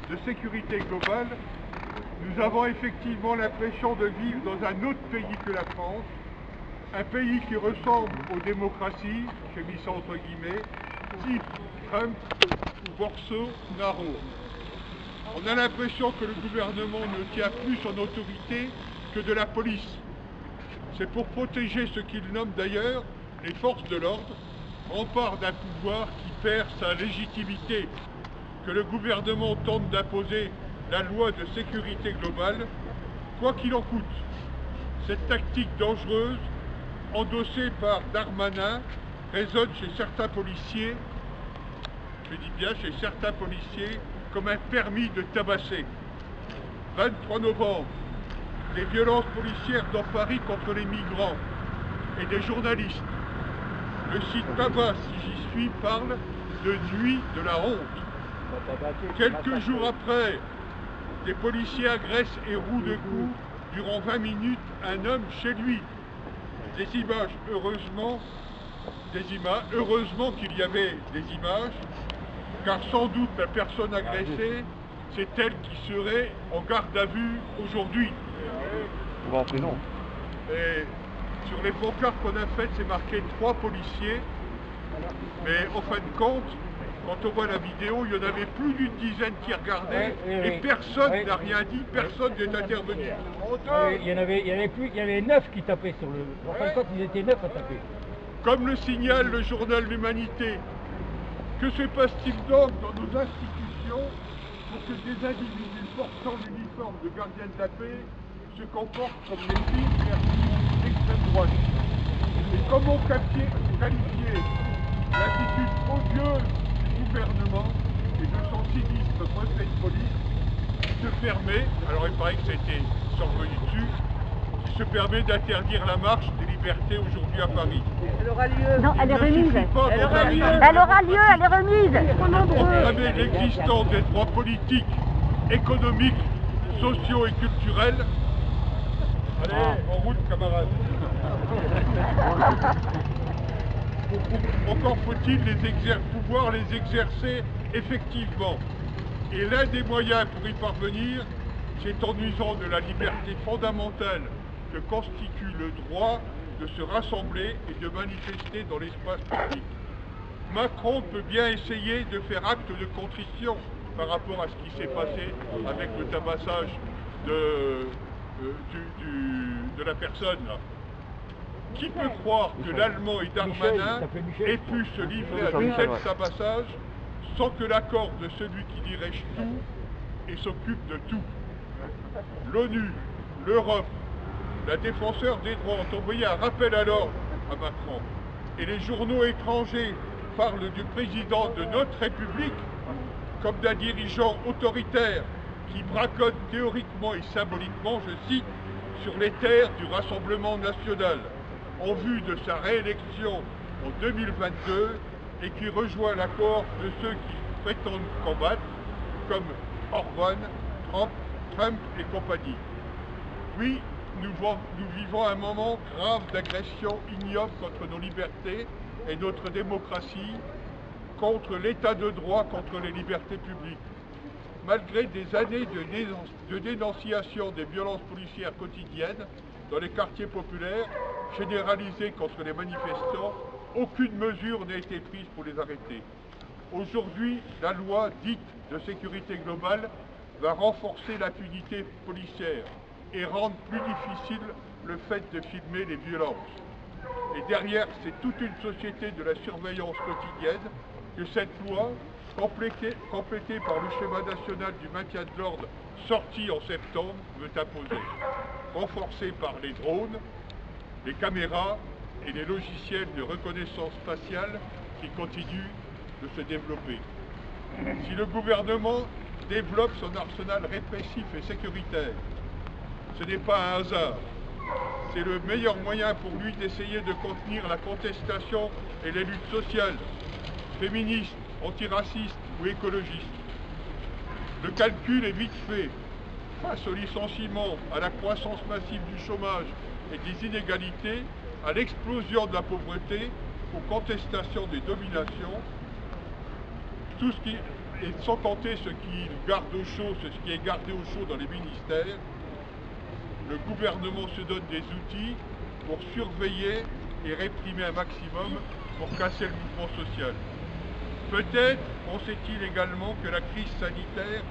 de sécurité globale, nous avons effectivement l'impression de vivre dans un autre pays que la France, un pays qui ressemble aux démocraties, j'ai mis ça entre guillemets, type Trump ou Bolsonaro. On a l'impression que le gouvernement ne tient plus son autorité que de la police. C'est pour protéger ce qu'il nomme d'ailleurs les forces de l'ordre, rempart d'un pouvoir qui perd sa légitimité, que le gouvernement tente d'imposer la loi de sécurité globale, quoi qu'il en coûte. Cette tactique dangereuse, endossée par Darmanin, résonne chez certains policiers, je dis bien chez certains policiers, comme un permis de tabasser. 23 novembre, les violences policières dans Paris contre les migrants et des journalistes. Le site Tabac, si j'y suis, parle de nuit de la honte. Quelques jours après, des policiers agressent et rouent de coups durant 20 minutes un homme chez lui. Des images, heureusement qu'il y avait des images, car sans doute la personne agressée, c'est elle qui serait en garde à vue aujourd'hui. On va en prison. Et sur les pancartes qu'on a faites, c'est marqué 3 policiers, mais en fin de compte, quand on voit la vidéo, il y en avait plus d'une dizaine qui regardaient et personne n'a rien dit, personne n'est intervenu. Il y avait 9 qui tapaient sur le... En fin de compte, ils étaient 9 à taper. Comme le signale le journal L'Humanité, que se passe-t-il donc dans nos institutions pour que des individus portant l'uniforme de gardiens de la paix se comportent comme des filles versus l'extrême droite? Et comment qualifier l'attitude odieuse du gouvernement et de son sinistre préfet de police qui se permet, alors il paraît que ça a été survenu dessus, qui se permet d'interdire la marche des libertés aujourd'hui à Paris. Elle aura lieu. Non, elle est remise. Elle aura lieu. Elle aura lieu, elle est remise. Proclamer l'existence des droits politiques, économiques, sociaux et culturels. Allez, en route, camarades. Encore faut-il pouvoir les exercer effectivement. Et l'un des moyens pour y parvenir, c'est en usant de la liberté fondamentale que constitue le droit de se rassembler et de manifester dans l'espace public. Macron peut bien essayer de faire acte de contrition par rapport à ce qui s'est passé avec le tabassage de la personne. Là. Qui peut croire que l'Allemand et Darmanin aient pu se livrer à de tels tabassages sans que l'accord de celui qui dirige tout et s'occupe de tout? L'ONU, l'Europe, la défenseur des droits ont envoyé un rappel à l'ordre à Macron. Et les journaux étrangers parlent du président de notre République comme d'un dirigeant autoritaire qui braconne théoriquement et symboliquement, je cite, sur les terres du Rassemblement national, en vue de sa réélection en 2022 et qui rejoint l'accord de ceux qui prétendent combattre, comme Orban, Trump et compagnie. Oui, nous vivons un moment grave d'agression ignoble contre nos libertés et notre démocratie, contre l'état de droit, contre les libertés publiques. Malgré des années de dénonciation des violences policières quotidiennes dans les quartiers populaires, généralisées contre les manifestants, aucune mesure n'a été prise pour les arrêter. Aujourd'hui, la loi dite de sécurité globale va renforcer l'impunité policière et rendre plus difficile le fait de filmer les violences. Et derrière, c'est toute une société de la surveillance quotidienne que cette loi, complétée par le schéma national du maintien de l'ordre sorti en septembre, veut imposer. Renforcée par les drones, les caméras et les logiciels de reconnaissance faciale qui continuent de se développer. Si le gouvernement développe son arsenal répressif et sécuritaire, ce n'est pas un hasard. C'est le meilleur moyen pour lui d'essayer de contenir la contestation et les luttes sociales, féministes, antiracistes ou écologistes. Le calcul est vite fait. Face au licenciement, à la croissance massive du chômage et des inégalités, à l'explosion de la pauvreté, aux contestations des dominations, tout ce qui et sans compter ce qui garde au chaud, ce qui est gardé au chaud dans les ministères, le gouvernement se donne des outils pour surveiller et réprimer un maximum pour casser le mouvement social. Peut-être pensait-il également que la crise sanitaire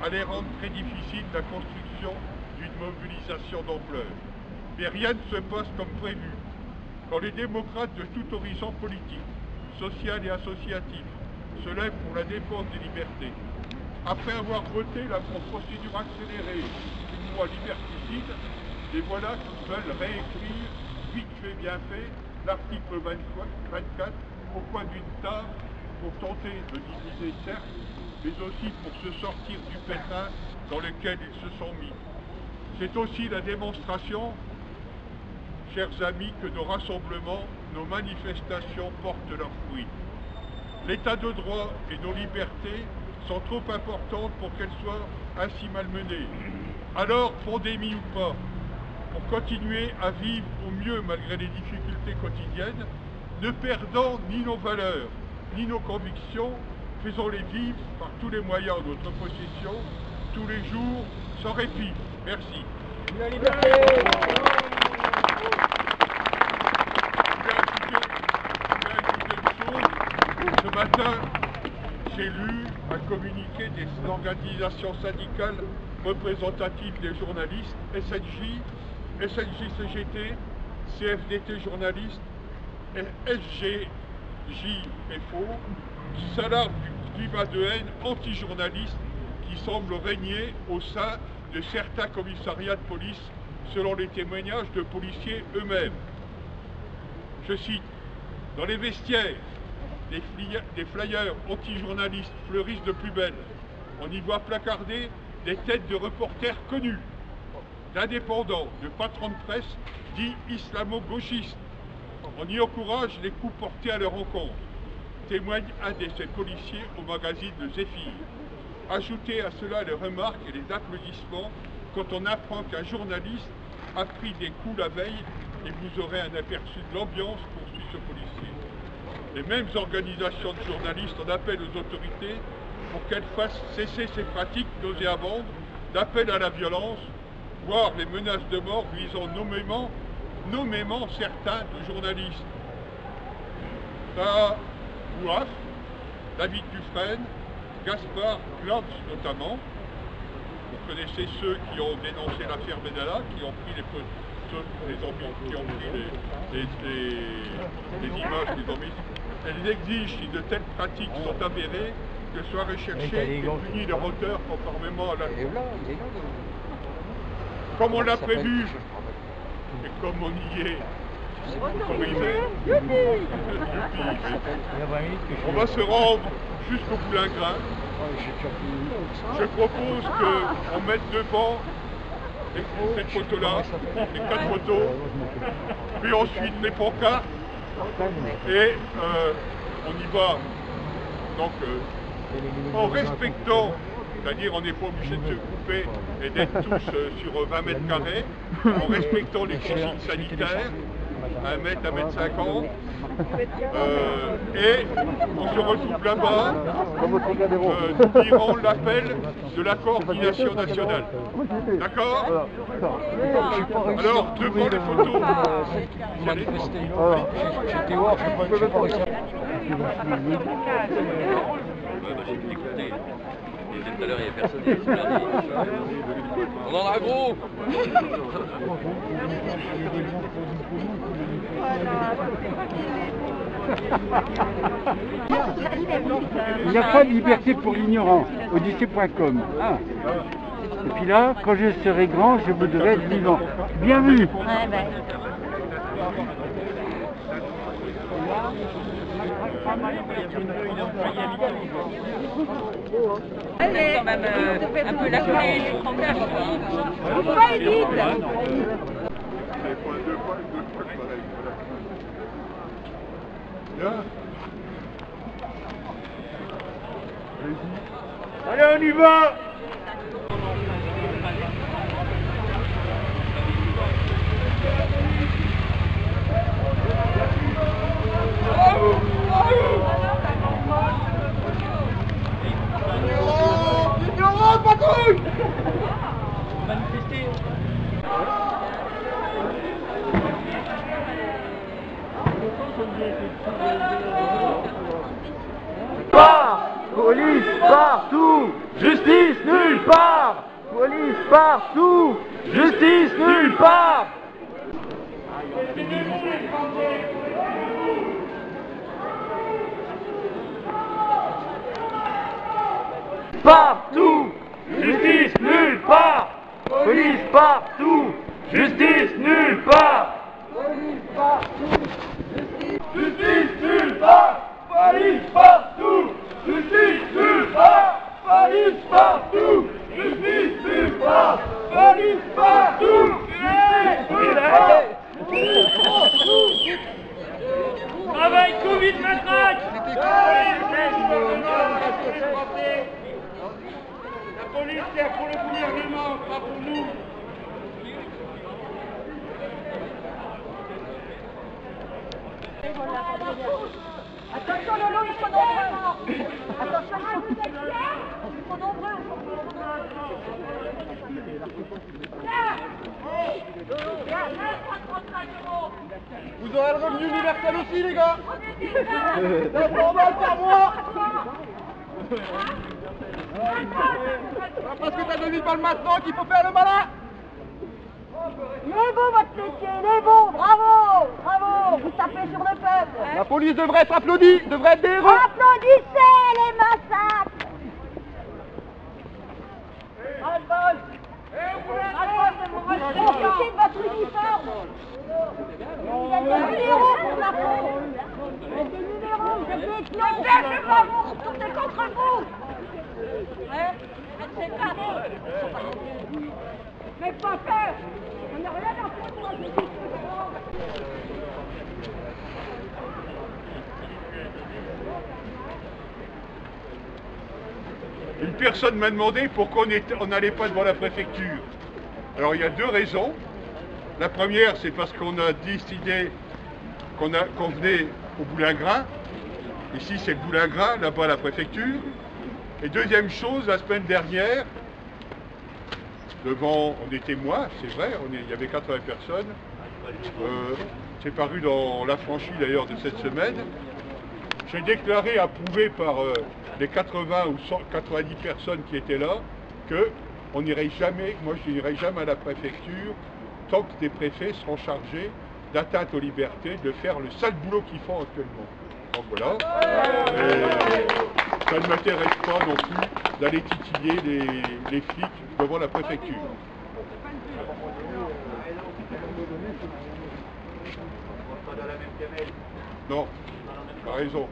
allait rendre très difficile la construction d'une mobilisation d'ampleur. Mais rien ne se passe comme prévu. Quand les démocrates de tout horizon politique, social et associatif se lèvent pour la défense des libertés, après avoir voté la procédure accélérée d'une loi liberticide, les voilà qui veulent réécrire, vite fait bien fait, l'article 24 au coin d'une table pour tenter de diviser certes, mais aussi pour se sortir du pétrin dans lequel ils se sont mis. C'est aussi la démonstration, chers amis, que nos rassemblements, nos manifestations portent leurs fruits. L'état de droit et nos libertés sont trop importantes pour qu'elles soient ainsi malmenées. Alors, pandémie ou pas, pour continuer à vivre au mieux malgré les difficultés quotidiennes, ne perdant ni nos valeurs, ni nos convictions, faisons-les vivre par tous les moyens de notre possession, tous les jours, sans répit. Merci. La liberté. Ce matin, j'ai lu un communiqué des organisations syndicales représentatives des journalistes, SNJ, SNJ-CGT, CFDT journalistes, SGJFO, qui s'alarment du climat de haine anti-journaliste qui semble régner au sein de certains commissariats de police, selon les témoignages de policiers eux-mêmes. Je cite, « Dans les vestiaires, des flyers anti-journalistes fleurissent de plus belle. On y voit placarder des têtes de reporters connus, d'indépendants, de patrons de presse dits islamo-gauchistes. On y encourage les coups portés à leur encontre, témoigne un de ces policiers au magazine Le Zéphyr. Ajoutez à cela les remarques et les applaudissements quand on apprend qu'un journaliste a pris des coups la veille et vous aurez un aperçu de l'ambiance poursuit ce policier. Les mêmes organisations de journalistes en appellent aux autorités pour qu'elles fassent cesser ces pratiques nauséabondes d'appel à la violence, voire les menaces de mort visant nommément certains de journalistes. Taha Bouaf, David Dufresne, Gaspard Glantz notamment. Vous connaissez ceux qui ont dénoncé l'affaire Benalla, qui ont pris les images qu'ils ont mises. Elles exigent, si de telles pratiques sont avérées, que soient recherchés et punis leurs auteurs conformément à la loi. Comme on l'a prévu, et comme on y est autorisé, on va se rendre jusqu'au Boulingrin. Je propose qu'on mette devant cette photo-là, les 4 photos, puis ensuite les pancartes, et on y va. Donc, en respectant, c'est-à-dire on n'est pas obligé de se couper et d'être tous sur 20 mètres carrés, en respectant les consignes sanitaires, 1 mètre, 1 mètre 50, et on se retrouve là-bas, nous dirons l'appel de la coordination nationale. D'accord? Alors, devant les photos, j'étais voir, je ne peux pas réussir. J'ai pu l'écouter. Et tout à l'heure, il n'y avait personne. On en a gros. Il n'y a pas de liberté pour l'ignorant, odyssée.com. Ah. Et puis là, quand je serai grand, je voudrais être vivant. Bien vu. Ouais, ben. C'est quand même un peu la clé du trempage. Pourquoi Edith? Allez, on y va. Police partout, justice nulle part. Police partout, justice nulle part. Partout, justice nulle part. Police partout, justice nulle part. Police partout, justice nulle part. Police partout, justice nulle part. Police partout, justice nulle part. Police partout, justice nulle part. Travail Covid matraque. La police, c'est pour le gouvernement, pas pour nous. Attention Lolo, ils sont nombreux. Attention, ils sont nombreux. Vous aurez le revenu universel aussi, les gars. 500 balles par mois. Parce que t'as 2000 balles maintenant qu'il faut faire le malin. Il est beau votre métier, il est beau, bravo, bravo, vous tapez sur le peuple. La police devrait être applaudie, devrait être des héros. Applaudissez les massacres. Profitez de votre uniforme. Vous êtes des numéros pour la France. Vous êtes des numéros, vous êtes des clés. Le peuple va vous retourner contre vous. Mais pas peur. On n'a rien à faire. Une personne m'a demandé pourquoi on n'allait pas devant la préfecture. Alors il y a deux raisons. La première, c'est parce qu'on a décidé qu'on venait au Boulingrin. Ici, c'est le Boulingrin, là-bas la préfecture. Et deuxième chose, la semaine dernière, devant, on était moins, c'est vrai, il y avait 80 personnes. C'est paru dans l'affranchi d'ailleurs de cette semaine. J'ai déclaré, approuvé par les 80 ou 90 personnes qui étaient là, que on n'irait jamais, moi je n'irai jamais à la préfecture tant que des préfets seront chargés d'atteinte aux libertés, de faire le sale boulot qu'ils font actuellement. Donc voilà. Et ça ne m'intéresse pas non plus d'aller titiller les flics devant la préfecture. Non, tu as raison.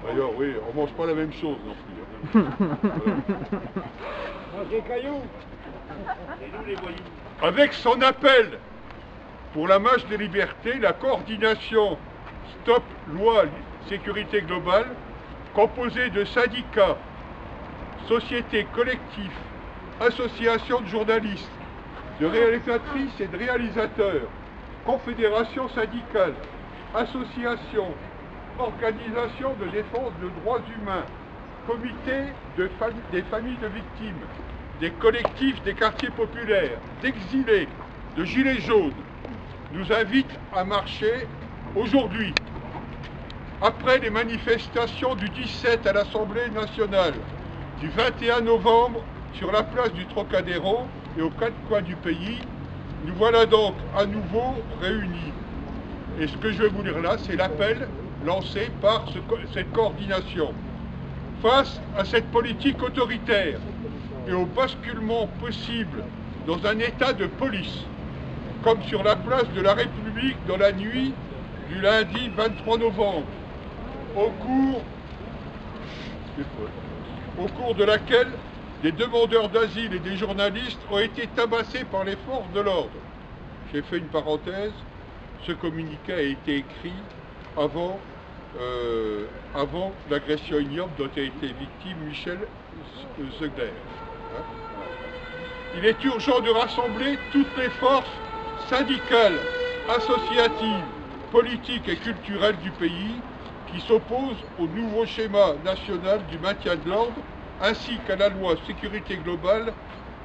D'ailleurs, oui, on mange pas la même chose non plus. Avec son appel pour la marche des libertés, la coordination Stop Loi Sécurité Globale, composée de syndicats, sociétés collectives, associations de journalistes, de réalisatrices et de réalisateurs, confédérations syndicales, associations, organisations de défense de droits humains, comités des familles de victimes, des collectifs des quartiers populaires, d'exilés, de gilets jaunes, nous invitent à marcher aujourd'hui. Après les manifestations du 17 à l'Assemblée nationale, du 21 novembre sur la place du Trocadéro et aux quatre coins du pays, nous voilà donc à nouveau réunis. Et ce que je vais vous lire là, c'est l'appel lancé par cette coordination. Face à cette politique autoritaire et au basculement possible dans un état de police, comme sur la place de la République dans la nuit du lundi 23 novembre, au cours de laquelle des demandeurs d'asile et des journalistes ont été tabassés par les forces de l'ordre. J'ai fait une parenthèse, ce communiqué a été écrit avant l'agression ignoble dont a été victime Michel Zegler. Il est urgent de rassembler toutes les forces syndicales, associatives, politiques et culturelles du pays qui s'opposent au nouveau schéma national du maintien de l'ordre ainsi qu'à la loi sécurité globale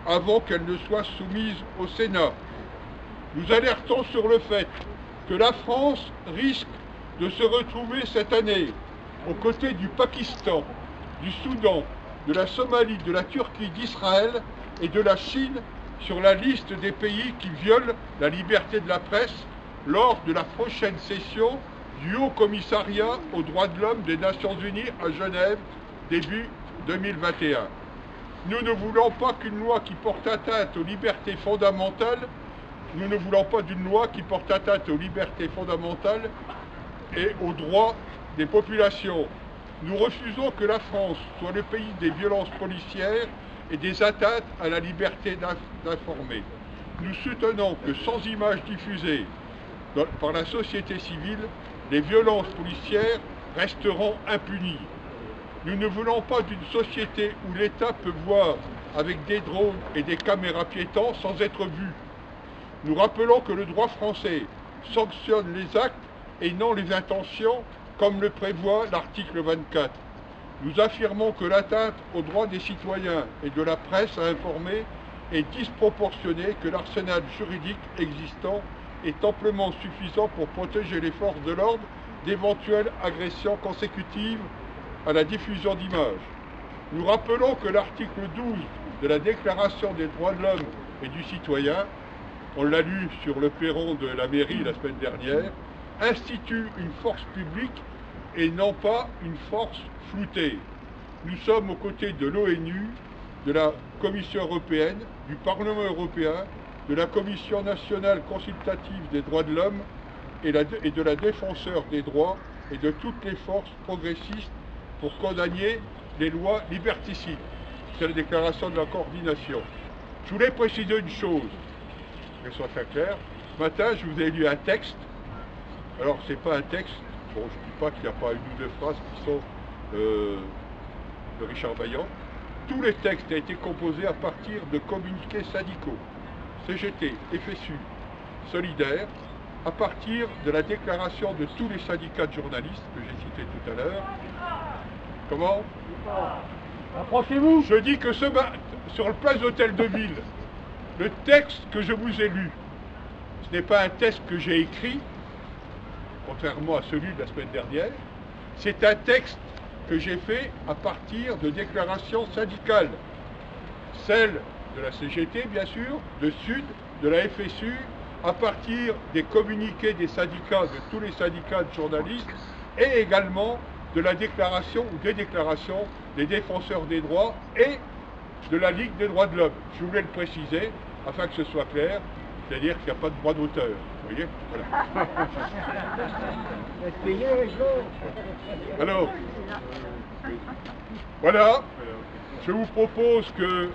avant qu'elle ne soit soumise au Sénat. Nous alertons sur le fait que la France risque de se retrouver cette année aux côtés du Pakistan, du Soudan, de la Somalie, de la Turquie, d'Israël et de la Chine sur la liste des pays qui violent la liberté de la presse lors de la prochaine session du Haut Commissariat aux droits de l'homme des Nations Unies à Genève, début 2021. Nous ne voulons pas qu'une loi qui porte atteinte aux libertés fondamentales, nous ne voulons pas d'une loi qui porte atteinte aux libertés fondamentales et aux droits des populations. Nous refusons que la France soit le pays des violences policières et des atteintes à la liberté d'informer. Nous soutenons que sans images diffusées par la société civile, les violences policières resteront impunies. Nous ne voulons pas d'une société où l'État peut voir avec des drones et des caméras piétons sans être vu. Nous rappelons que le droit français sanctionne les actes et non les intentions, comme le prévoit l'article 24. Nous affirmons que l'atteinte aux droits des citoyens et de la presse à informer est disproportionnée, que l'arsenal juridique existant est amplement suffisant pour protéger les forces de l'ordre d'éventuelles agressions consécutives à la diffusion d'images. Nous rappelons que l'article 12 de la Déclaration des droits de l'homme et du citoyen, on l'a lu sur le perron de la mairie la semaine dernière, institue une force publique et non pas une force floutée. Nous sommes aux côtés de l'ONU, de la Commission européenne, du Parlement européen, de la Commission nationale consultative des droits de l'homme et de la défenseur des droits et de toutes les forces progressistes pour condamner les lois liberticides. C'est la déclaration de la coordination. Je voulais préciser une chose, que ce soit très clair. Ce matin, je vous ai lu un texte. Alors, c'est pas un texte, bon, je ne dis pas qu'il n'y a pas une ou deux phrases qui sont de Richard Vaillant. Tous les textes ont été composés à partir de communiqués syndicaux, CGT, FSU, Solidaire, à partir de la déclaration de tous les syndicats de journalistes que j'ai cités tout à l'heure. Comment? Approchez-vous. Je dis que sur le place d'Hôtel de Ville, le texte que je vous ai lu, ce n'est pas un texte que j'ai écrit, contrairement à celui de la semaine dernière, c'est un texte que j'ai fait à partir de déclarations syndicales. Celle de la CGT, bien sûr, de Sud, de la FSU, à partir des communiqués des syndicats, de tous les syndicats de journalistes, et également de la déclaration ou des déclarations des défenseurs des droits et de la Ligue des droits de l'homme. Je voulais le préciser afin que ce soit clair, c'est-à-dire qu'il n'y a pas de droit d'auteur. Vous voyez? Voilà. Alors, voilà, je vous propose que...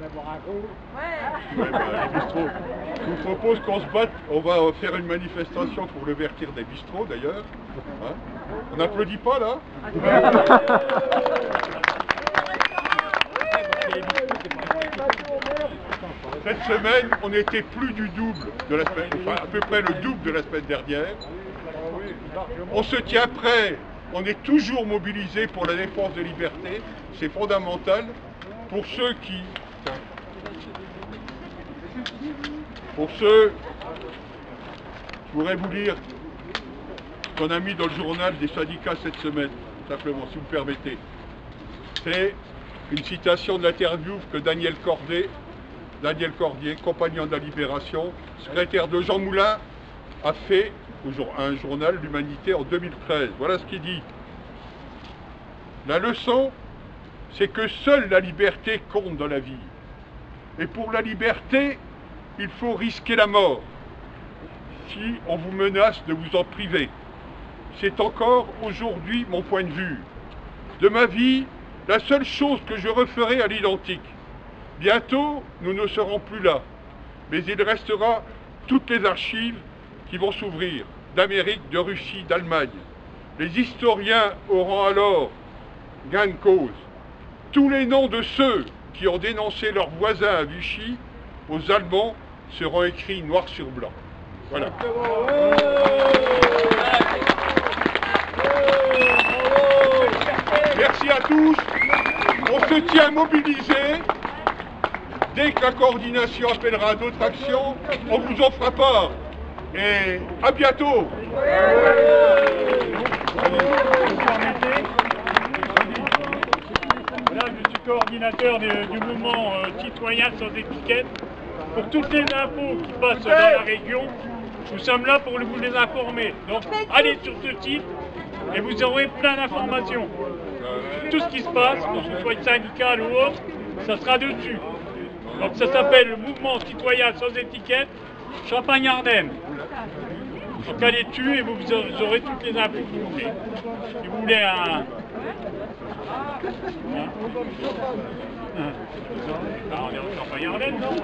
Ouais, les bistrots. Je vous propose qu'on se batte, on va faire une manifestation pour le vertir des bistrots d'ailleurs. Hein? On n'applaudit pas là? Cette semaine, on était plus du double de la semaine, enfin à peu près le double de la semaine dernière. On se tient prêt, on est toujours mobilisé pour la défense des libertés, c'est fondamental. Pour ceux qui... Pour ceux... Je voudrais vous lire ce qu'on a mis dans le journal des syndicats cette semaine, simplement, si vous me permettez. C'est une citation de l'interview que Daniel Cordier, compagnon de la Libération, secrétaire de Jean Moulin, a fait à un journal, l'Humanité, en 2013. Voilà ce qu'il dit. La leçon, c'est que seule la liberté compte dans la vie. Et pour la liberté, il faut risquer la mort, si on vous menace de vous en priver. C'est encore aujourd'hui mon point de vue. De ma vie, la seule chose que je referai à l'identique. Bientôt, nous ne serons plus là, mais il restera toutes les archives qui vont s'ouvrir, d'Amérique, de Russie, d'Allemagne. Les historiens auront alors gain de cause. Tous les noms de ceux qui ont dénoncé leurs voisins à Vichy, aux Allemands, seront écrits noir sur blanc. Voilà. Merci à tous. On se tient mobilisés. Dès que la coordination appellera à d'autres actions, on vous en fera part. Et à bientôt. coordinateur du mouvement citoyen sans étiquette. Pour toutes les infos qui passent dans la région, nous sommes là pour vous les informer. Donc allez sur ce site et vous aurez plein d'informations. Tout ce qui se passe, que ce soit syndical ou autre, ça sera dessus. Donc ça s'appelle le mouvement citoyen sans étiquette Champagne-Ardenne. Donc allez dessus et vous aurez toutes les infos que vous voulez. Si vous voulez un... on est en Champagne-Ardenne, non?